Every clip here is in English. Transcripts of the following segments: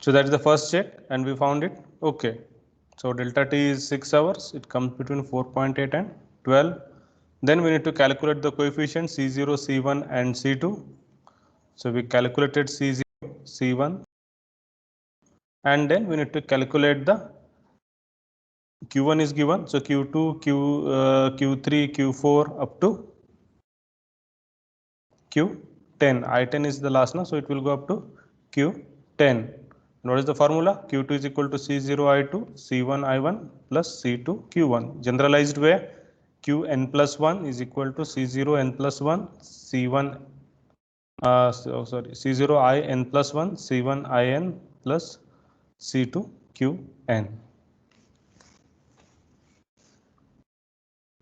So that is the first check and we found it. Okay. So delta T is 6 hours. It comes between 4.8 and 12. Then we need to calculate the coefficient C0, C1 and C2. So we calculated C0, C1 and then we need to calculate the Q1 is given. So Q2, Q3, Q4 up to Q10. I10 is the last now, so it will go up to Q10. And what is the formula? Q2 is equal to C0 I2, C1 I1 plus C2 Q1. Generalized way, Qn plus 1 is equal to C0 n plus 1, C1 C0 I n plus 1, C1 I n plus C2 Qn.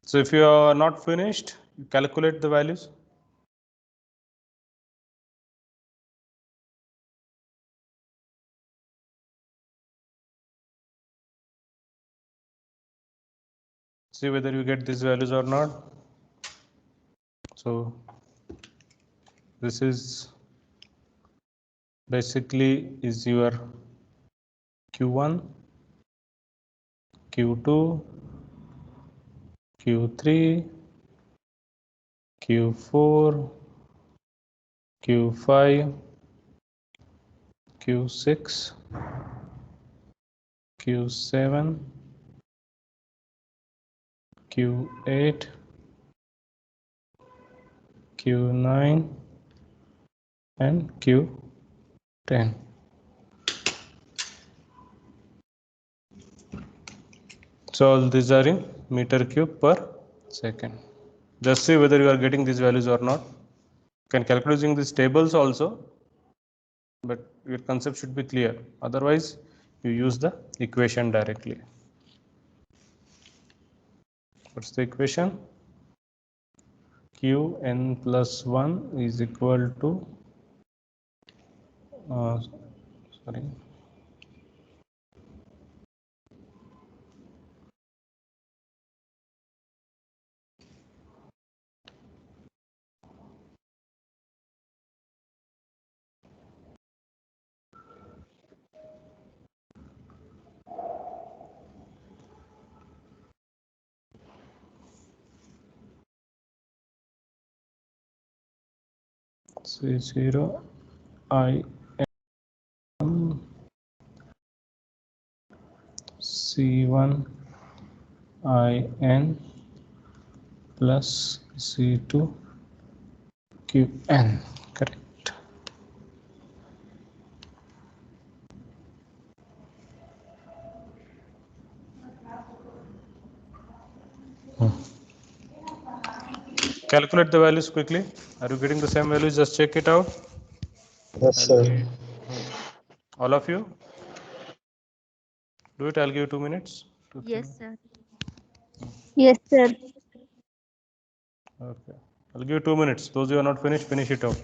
So if you are not finished, calculate the values. See whether you get these values or not. So this is basically is your Q1, Q2, Q3, Q4, Q5, Q6, Q7, Q8, Q9 and Q10. So all these are in meter cube per second. Just see whether you are getting these values or not. You can calculate using these tables also, but your concept should be clear. Otherwise, you use the equation directly. What's the equation? Qn plus 1 is equal to sorry, C0 I m C1 I n plus C2 Qn. Correct. Calculate the values quickly. Are you getting the same values? Just check it out. Yes, sir. All of you? Do it. I'll give you 2 minutes. Yes, sir. Yes, sir. Okay. I'll give you 2 minutes. Those who are not finished, finish it out.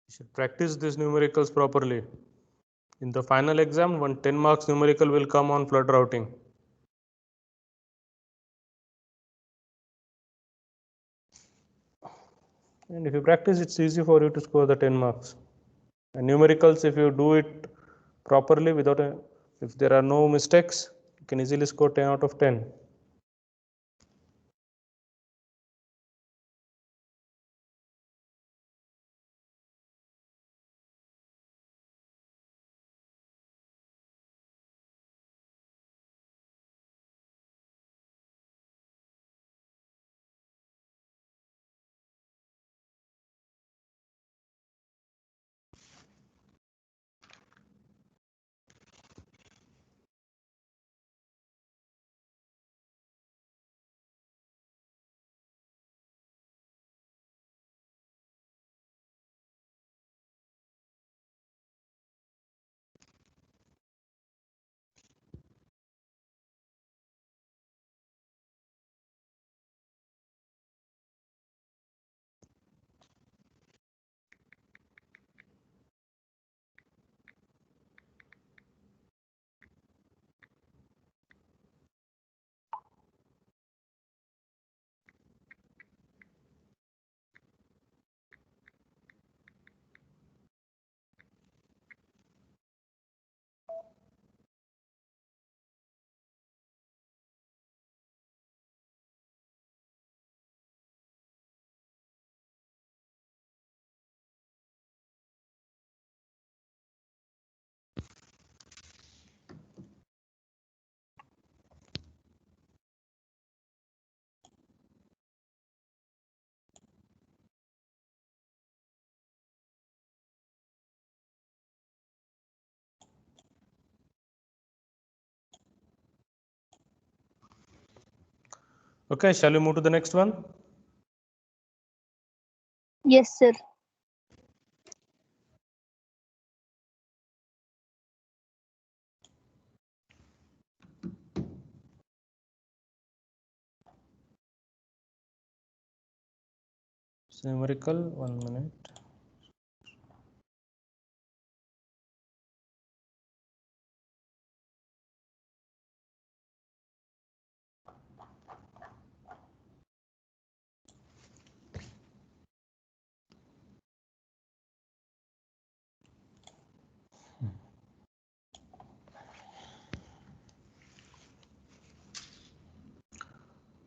You should practice these numericals properly. In the final exam, one 10 marks numerical will come on flood routing. And if you practice, it's easy for you to score the 10 marks. And numericals, if you do it properly if there are no mistakes, you can easily score 10 out of 10. Okay, shall we move to the next one? Yes, sir. Numerical, 1 minute.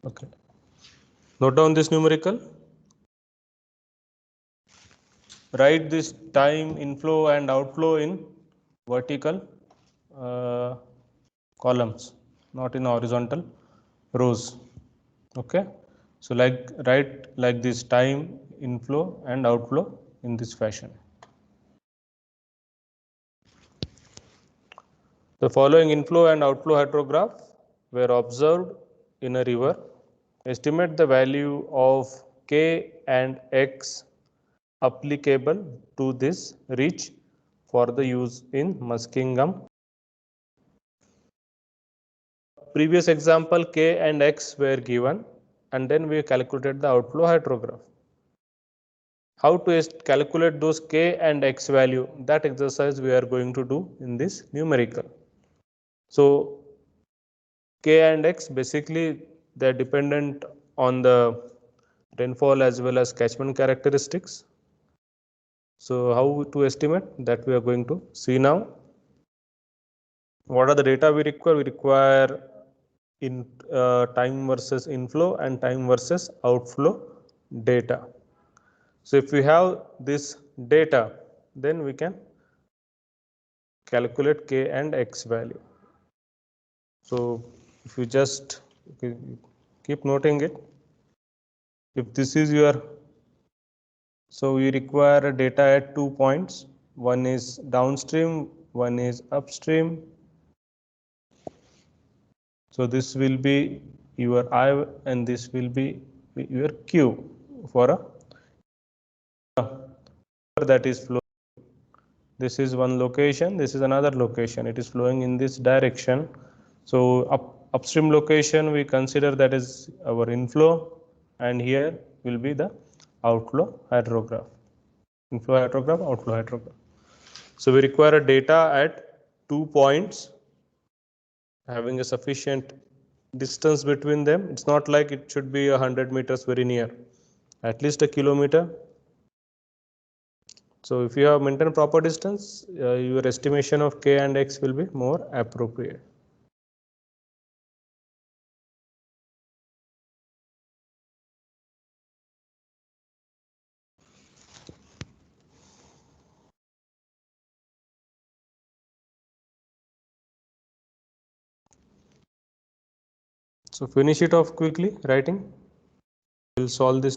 Okay. Note down this numerical. Write this time inflow and outflow in vertical columns, not in horizontal rows. Okay. So write like this time inflow and outflow in this fashion. The following inflow and outflow hydrograph were observed in a river. Estimate the value of K and X applicable to this reach for the use in Muskingum. Previous example, K and X were given, and then we calculated the outflow hydrograph. How to calculate those K and X value? That exercise we are going to do in this numerical. So K and X basically they are dependent on the rainfall as well as catchment characteristics. So how to estimate that we are going to see now. What are the data we require? We require in time versus inflow and time versus outflow data. So if we have this data, then we can calculate K and X value. So if you just keep noting it, if this is your, so we require data at 2 points. One is downstream, one is upstream. So this will be your I and this will be your Q for a that is flowing. This is one location, this is another location. It is flowing in this direction. So upstream location we consider that is our inflow, and here will be the outflow hydrograph. Inflow hydrograph, outflow hydrograph. So we require a data at 2 points having a sufficient distance between them. It's not like it should be 100 meters very near, at least a kilometer. So if you have maintained proper distance, your estimation of K and X will be more appropriate. So finish it off quickly writing. We'll solve this.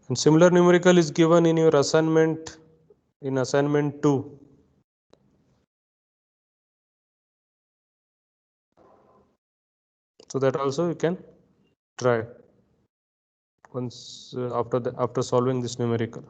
And similar numerical is given in your assignment in assignment 2. So that also you can try once after solving this numerical.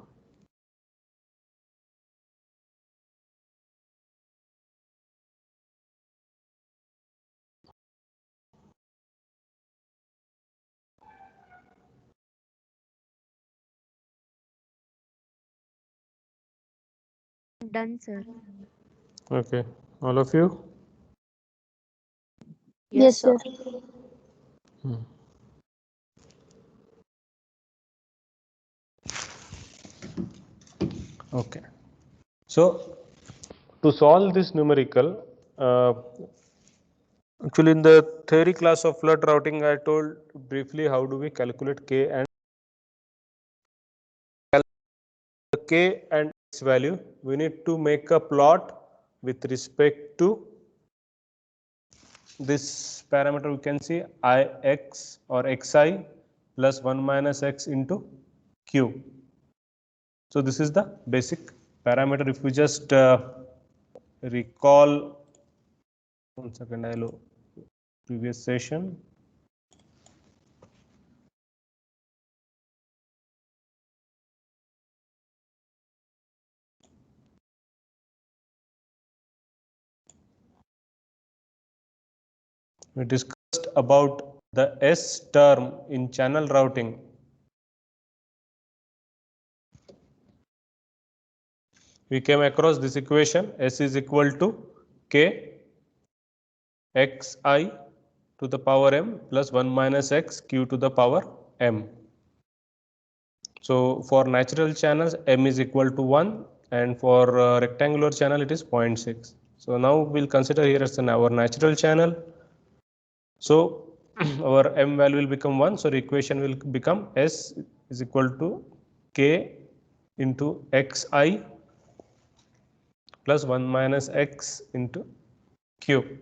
Done, sir. Okay, all of you. Yes, sir. Okay. So to solve this numerical, actually in the theory class of flood routing, I told briefly how do we calculate K and k and x value, we need to make a plot with respect to this parameter. We can see ix or xi plus 1 minus x into q. So this is the basic parameter. If we just recall, 1 second, I'll previous session. We discussed about the S term in channel routing. We came across this equation, S is equal to K xi to the power m plus 1 minus x q to the power m. So for natural channels, m is equal to 1, and for rectangular channel it is 0.6. So now we'll consider here as our natural channel. So our m value will become 1, so the equation will become S is equal to K into xi plus 1 minus x into q.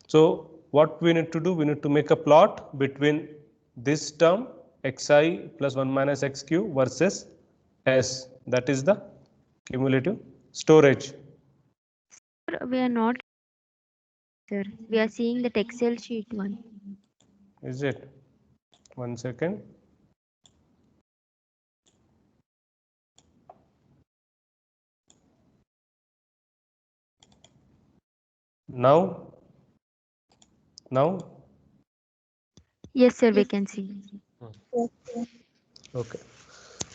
So what we need to do, we need to make a plot between this term xi plus 1 minus xq versus S, that is the cumulative storage. We are not, sir. We are seeing that Excel sheet one. Is it? 1 second. Now, Yes, sir, we can see. okay.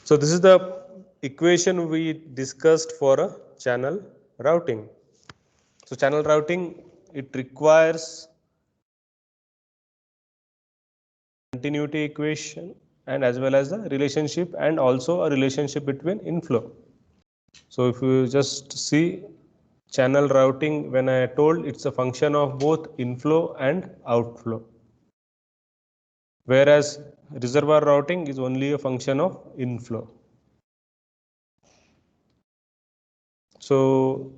So this is the equation we discussed for a channel routing. So channel routing, it requires continuity equation and as well as the relationship, and also a relationship between inflow. So if you just see channel routing, when I told it's a function of both inflow and outflow, whereas reservoir routing is only a function of inflow. So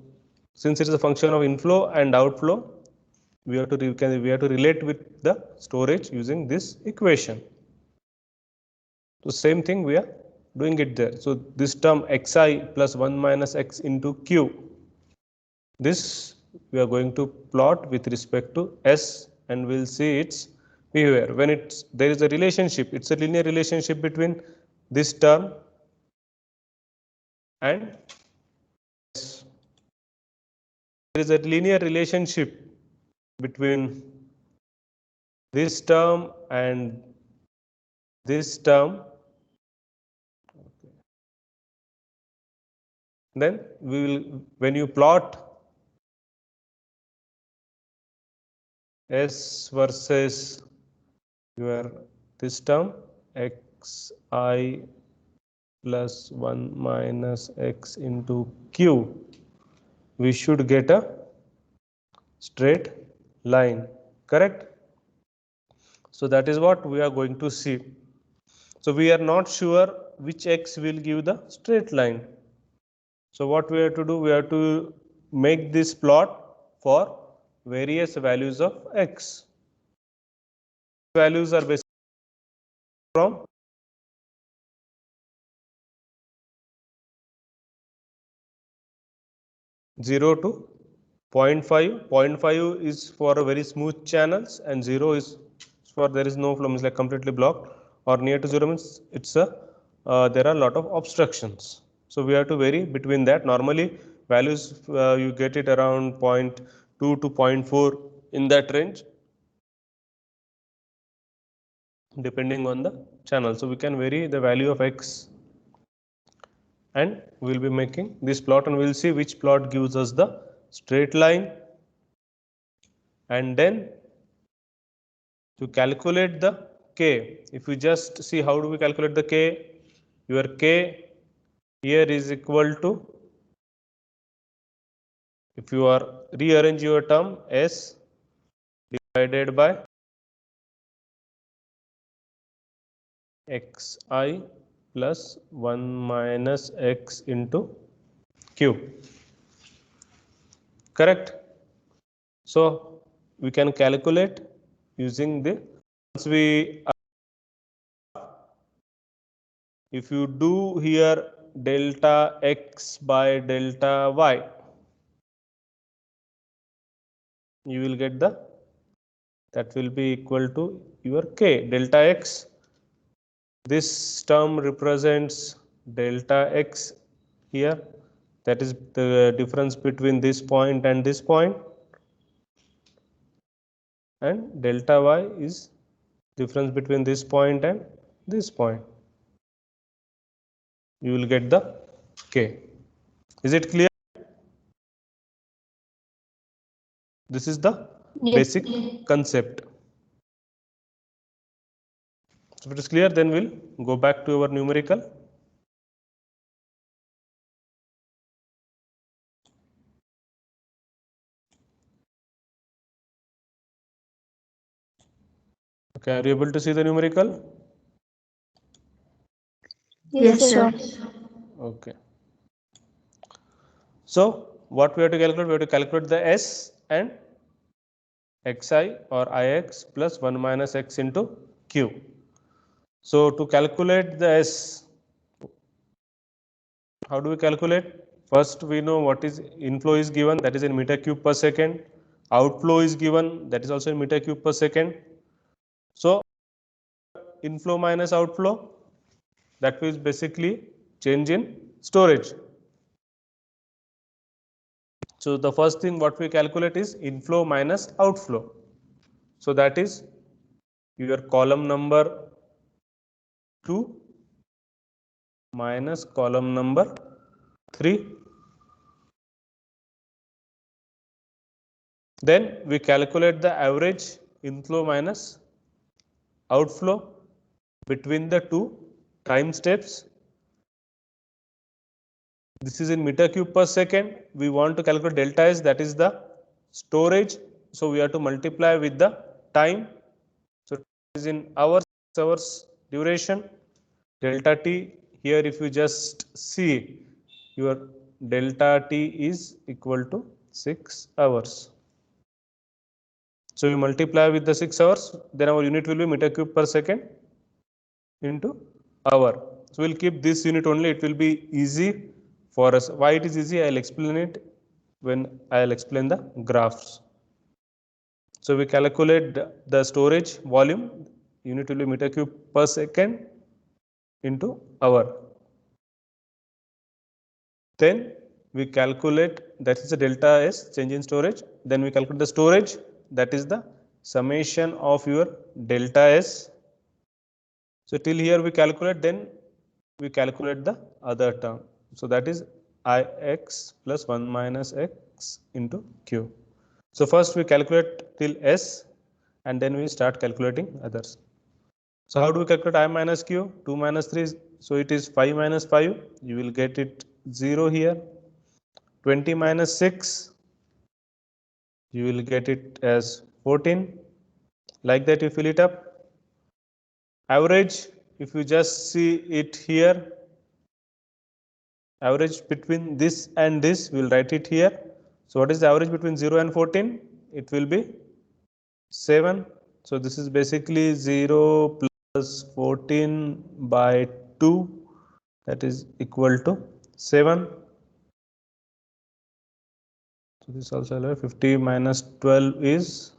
since it is a function of inflow and outflow, we have to relate with the storage using this equation. So same thing we are doing it there. So this term xi plus 1 minus x into q, this we are going to plot with respect to S, and we'll see its behavior. When there is a relationship, it's a linear relationship between this term and S. There is a linear relationship between this term and this term. Then we will, when you plot S versus your this term xi plus 1 minus x into q, we should get a straight line, correct? So that is what we are going to see. So we are not sure which x will give the straight line. So what we have to do, we have to make this plot for various values of x. Values are basically from 0 to 0.5. 0.5 is for a very smooth channels, and 0 is for there is no flow, means like completely blocked, or near to 0 means it's a there are a lot of obstructions. So we have to vary between that. Normally values you get it around 0.2 to 0.4 in that range, depending on the channel. So we can vary the value of x, and we'll be making this plot, and we'll see which plot gives us the straight line. And then to calculate the k, if we just see how do we calculate the k, your k here is equal to, if you are rearrange your term, s divided by xi plus 1 minus x into q. Correct? So we can calculate using the, once we, if you do here delta x by delta y, you will get the, that will be equal to your k delta x. This term represents delta x here, that is the difference between this point and this point, and delta y is difference between this point and this point. You will get the k. Is it clear? This is the Yes. basic concept. So if it is clear, then we'll go back to our numerical. Okay, are you able to see the numerical? Yes, sir. Okay. So what we have to calculate? We have to calculate the s and xi or ix plus 1 minus x into q. So to calculate the s, how do we calculate? First, we know what is inflow is given, that is in meter cube per second. Outflow is given, that is also in meter cube per second. So inflow minus outflow, that is basically change in storage. So the first thing what we calculate is inflow minus outflow. So that is your column number 2 minus column number 3. Then we calculate the average inflow minus outflow between the two time steps. This is in meter cube per second. We want to calculate delta S, that is the storage. So we have to multiply with the time. So it is in hours duration. Delta T, here if you just see, your delta T is equal to 6 hours. So we multiply with the 6 hours, then our unit will be meter cube per second into hour. So we'll keep this unit only, it will be easy for us. Why it is easy, I'll explain it when I'll explain the graphs. So we calculate the storage volume, unit will be meter cube per second into hour. Then we calculate, that is the delta S, change in storage. Then we calculate the storage, that is the summation of your delta S. So till here we calculate, then we calculate the other term. So that is Ix plus 1 minus x into q. So first we calculate till S and then we start calculating others. So how do we calculate I minus q? 2 minus 3, so it is 5 minus 5, you will get it 0 here. 20 minus 6, you will get it as 14. Like that you fill it up. Average, if you just see it here, average between this and this, we will write it here. So what is the average between 0 and 14? It will be 7. So this is basically 0 plus 14 by 2, that is equal to 7. So this also 50 minus 12 is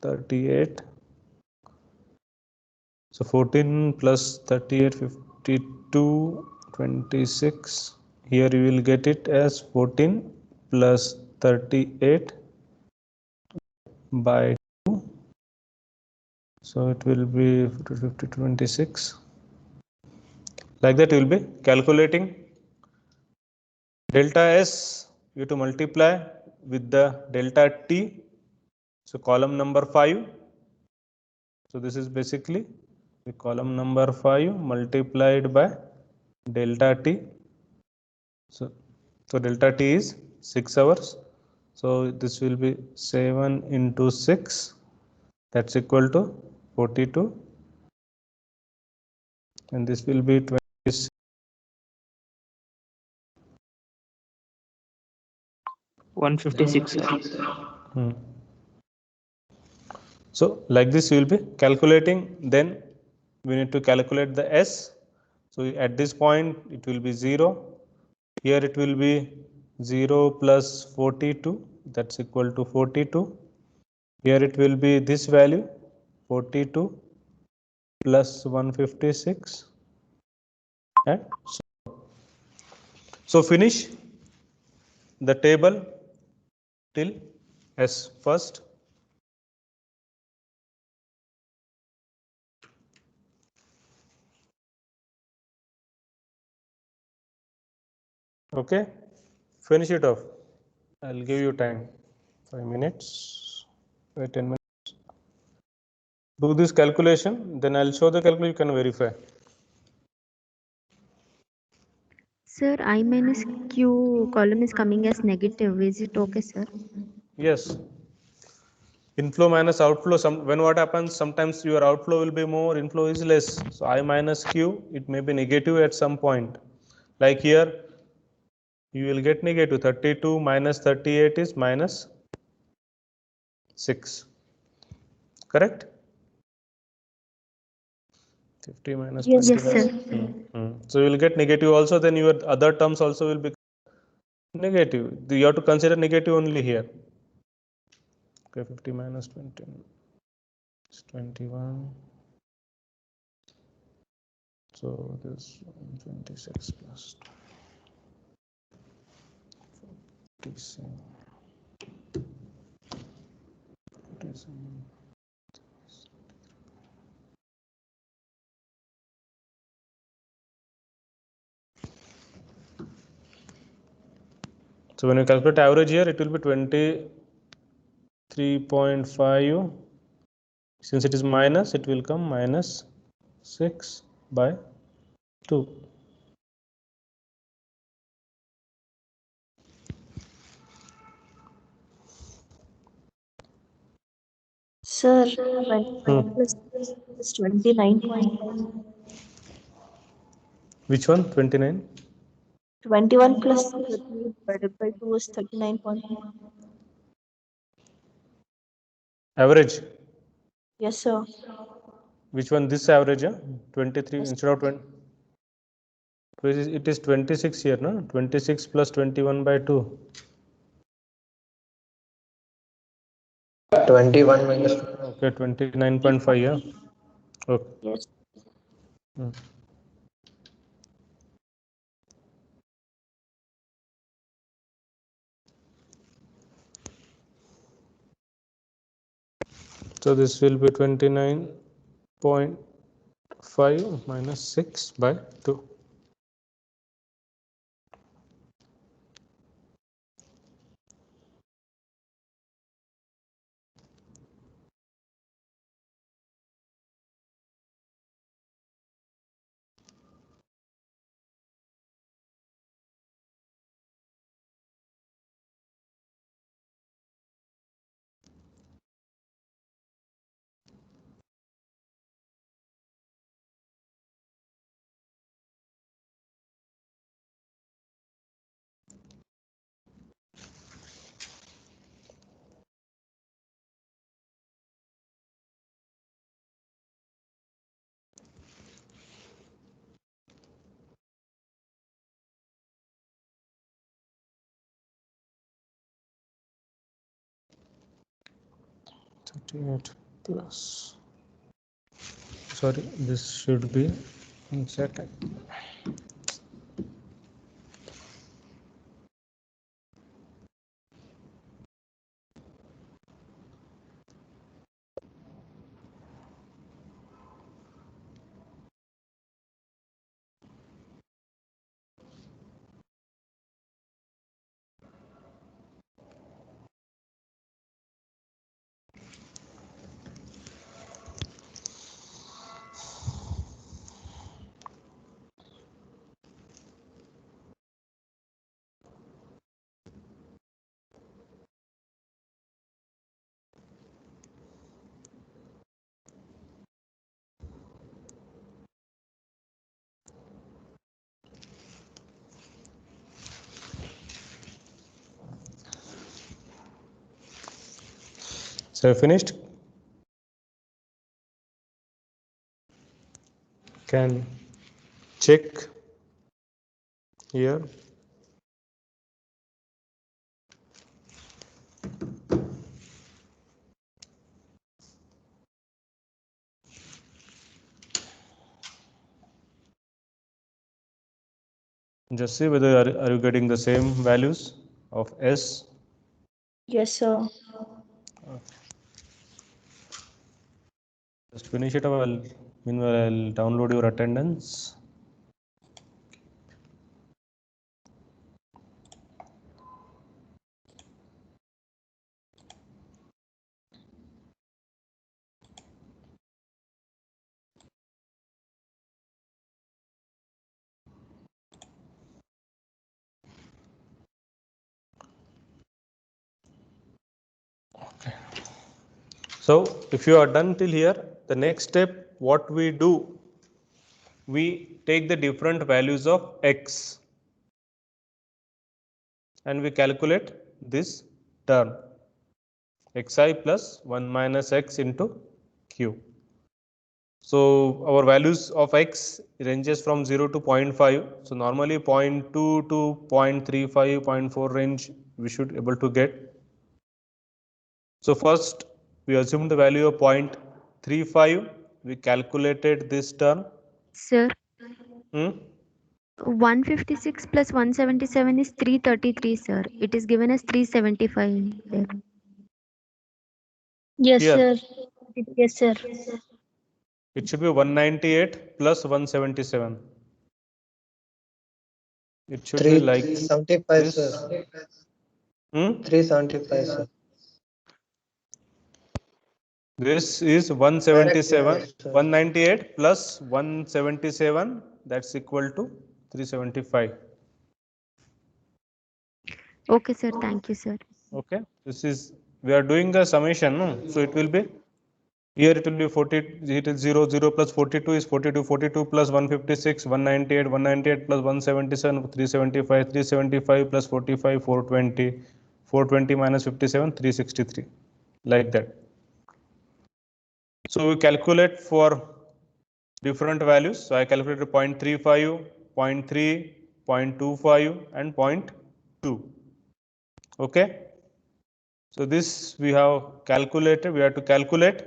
38. So 14 plus 38, 52, 26. Here you will get it as 14 plus 38 by 2. So it will be 50, 26. Like that you will be calculating delta S. You have to multiply with the delta T. So column number 5. So this is basically the column number 5 multiplied by delta T. So delta T is 6 hours. So this will be 7 into 6, that's equal to 42. and this will be 26. 156, sir. So like this you will be calculating, then we need to calculate the S. So at this point it will be 0, here it will be 0 plus 42, that's equal to 42. Here it will be this value 42 plus 156, and so finish the table till S first. Okay, finish it off. I'll give you time, 5 minutes, wait 10 minutes. Do this calculation, then I'll show the calculation, you can verify. Sir, I minus Q column is coming as negative. Is it okay, sir? Yes. Inflow minus outflow, when what happens, sometimes your outflow will be more, inflow is less. So I minus Q, it may be negative at some point. Like here, you will get negative. 32 minus 38 is minus 6. Correct? 50 minus Yes, 20. Yes, sir. So you will get negative also, then your other terms also will be negative. You have to consider negative only here. Okay, 50 minus 20 is 21. So this 26 plus 47. 47. So when you calculate average here, it will be 23.5. Since it is minus, it will come minus 6 by 2. sir. 21 plus is 29.5. Which one? 29? 21 plus 38 divided by 2 is 39.5. Average. Yes, sir. Which one? This average, 23 Yes. instead of 20. It is 26 here, no? 26 plus 21 by 2. 21 minus. Okay, 29.5, yeah. Okay. Yes. So this will be 29.5 minus 6 by 2. Plus, sorry, this should be in second. So finished. Can check here. Just see whether are you getting the same values of S. Yes, sir. Just finish it. Meanwhile, I'll download your attendance. Okay. So if you are done till here, the next step, what we do, we take the different values of X and we calculate this term xi plus 1 minus x into q. So our values of x ranges from 0 to 0.5. So normally 0.2 to 0.35, 0.4 range we should able to get. So first we assume the value of 0.35. We calculated this term. Sir, Hmm? 156 plus 177 is 333, sir. It is given as 375 there. Yes, Here. sir. Yes, sir. It should be 198 plus 177. It should be like 375, this. sir. 375, sir. This is 177. 198 plus 177, that's equal to 375. Okay, sir. Thank you, sir. Okay. This is, we are doing the summation. No? So it will be, here it will be 40, it is 0, 0 plus 42 is 42, 42 plus 156, 198, 198 plus 177, 375, 375 plus 45, 420, 420 minus 57, 363, like that. So we calculate for different values. So I calculated 0.35, 0.3, 0.25 and 0.2. Okay. So this we have calculated, we have to calculate,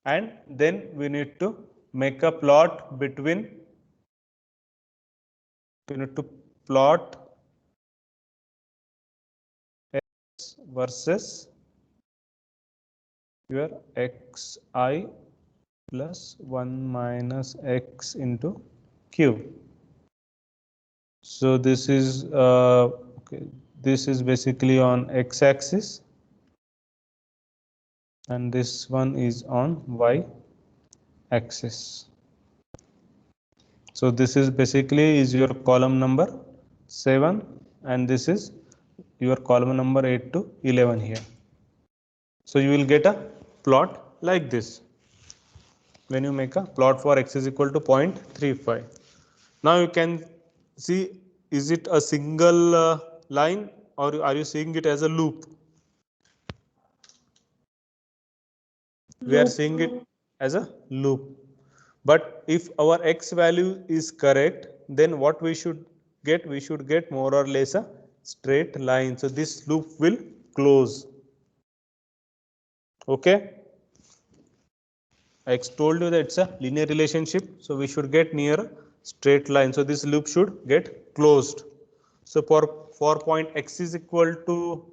and then we need to make a plot between, we need to plot x versus your xi plus 1 minus x into q. So this is okay, this is basically on x-axis and this one is on y-axis. So this is basically is your column number 7 and this is your column number 8 to 11 here. So you will get a plot like this when you make a plot for x is equal to 0.35. Now you can see, is it a single line or are you seeing it as a loop? We are seeing it as a loop. But if our x value is correct, then what we should get? We should get more or less a straight line. So this loop will close. Okay. I told you that it's a linear relationship. So we should get near a straight line. So this loop should get closed. So for point x is equal to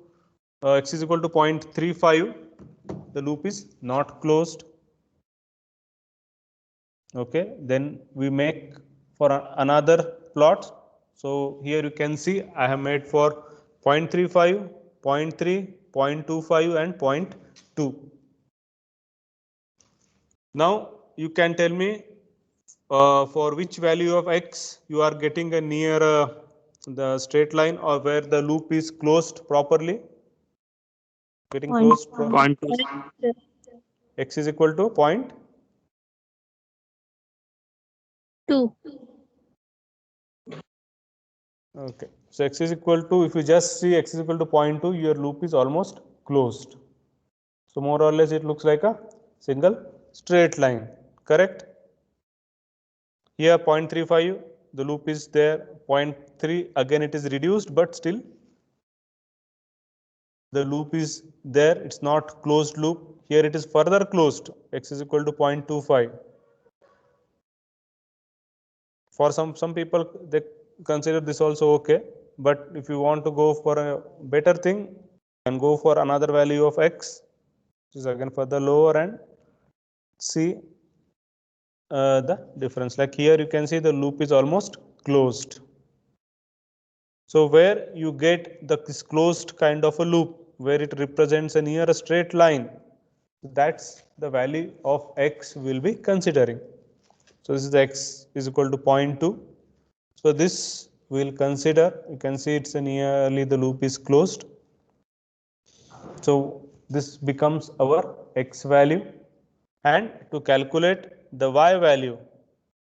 0.35, the loop is not closed. Okay, then we make for another plot. So here you can see I have made for 0.35, 0.3, 0.25 and 0.2. Now you can tell me for which value of x you are getting a near the straight line or where the loop is closed properly. Getting closed from 0.2. x is equal to 0.2. Okay. So x is equal to, if you just see x is equal to 0.2, your loop is almost closed. So more or less it looks like a single straight line, correct? Here 0.35, the loop is there, 0.3, again it is reduced, but still the loop is there, it's not closed loop. Here it is further closed, x is equal to 0.25. For some people, they consider this also okay, but if you want to go for a better thing, you can go for another value of x, which is again further lower, and see the difference. Like here you can see the loop is almost closed. So where you get this closed kind of a loop, where it represents a near a straight line, that's the value of x will be considering. So this is x is equal to 0.2. So this we'll consider, you can see it's nearly the loop is closed. So this becomes our x value, and to calculate the y value,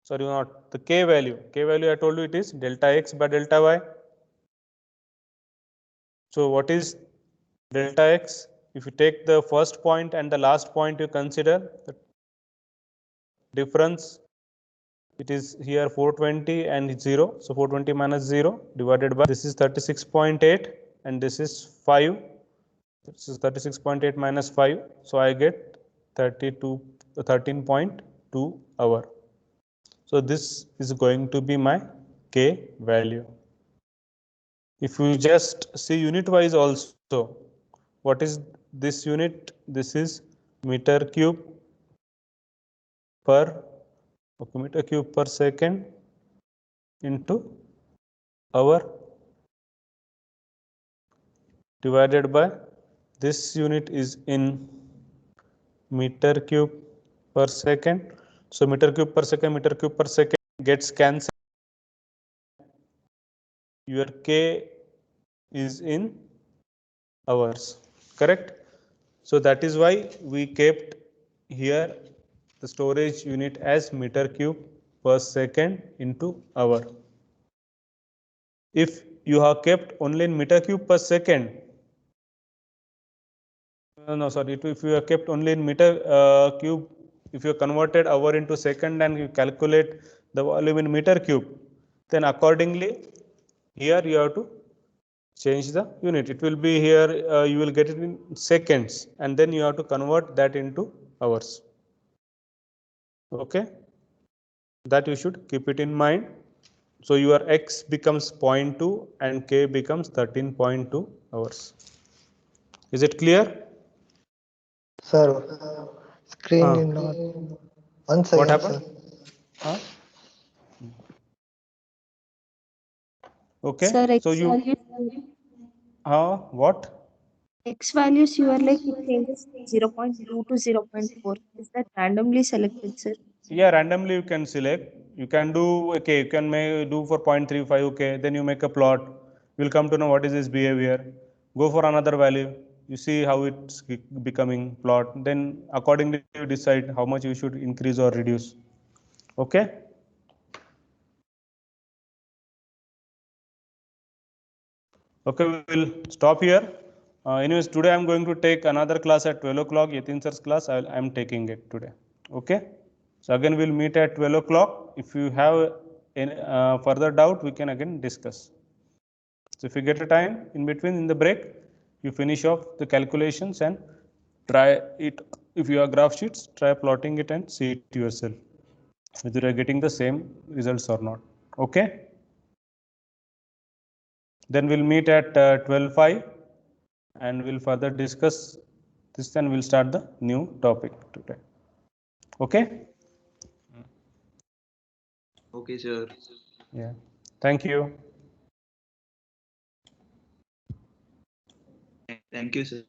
sorry, not the k value. K value I told you it is delta x by delta y. So what is delta x? If you take the first point and the last point, you consider the difference. It is here 420 and 0. So 420 minus 0 divided by, this is 36.8 and this is 5. This is 36.8 minus 5. So I get 13.2 hour. So this is going to be my k value. If you just see unit wise also, what is this unit? This is meter cube per, okay, meter cube per second into hour divided by, this unit is in meter cube per second. So meter cube per second gets cancelled. Your k is in hours, correct? So that is why we kept here the storage unit as meter cube per second into hour. If you have kept only in meter cube per second, no, sorry, if you have kept only in meter cube, if you converted hour into second and you calculate the volume in meter cube, then accordingly here you have to change the unit. It will be here, you will get it in seconds, and then you have to convert that into hours. Okay, that you should keep it in mind. So your x becomes 0.2 and k becomes 13.2 hours. Is it clear? Sir, screen is not. One What second, happened? sir. Okay, Sir, so you, what? X values you are like it changes 0.2 to 0.4. Is that randomly selected, sir? Yeah, randomly you can select. You can do, okay, you can do for 0.35, okay, then you make a plot. You'll come to know what is this behavior. Go for another value. You see how it's becoming plot. Then accordingly you decide how much you should increase or reduce. Okay. Okay, we will stop here. Anyways, today I'm going to take another class at 12 o'clock, Yatin sir's class. I'm taking it today. Okay. So again, we'll meet at 12 o'clock. If you have any further doubt, we can again discuss. So if you get a time in between, in the break, you finish off the calculations and try it. If you have graph sheets, try plotting it and see it yourself, whether you are getting the same results or not. Okay. Then we'll meet at 12:05 and we'll further discuss this, and we'll start the new topic today. Okay. Okay, sir. Yeah. Thank you. Thank you, sir.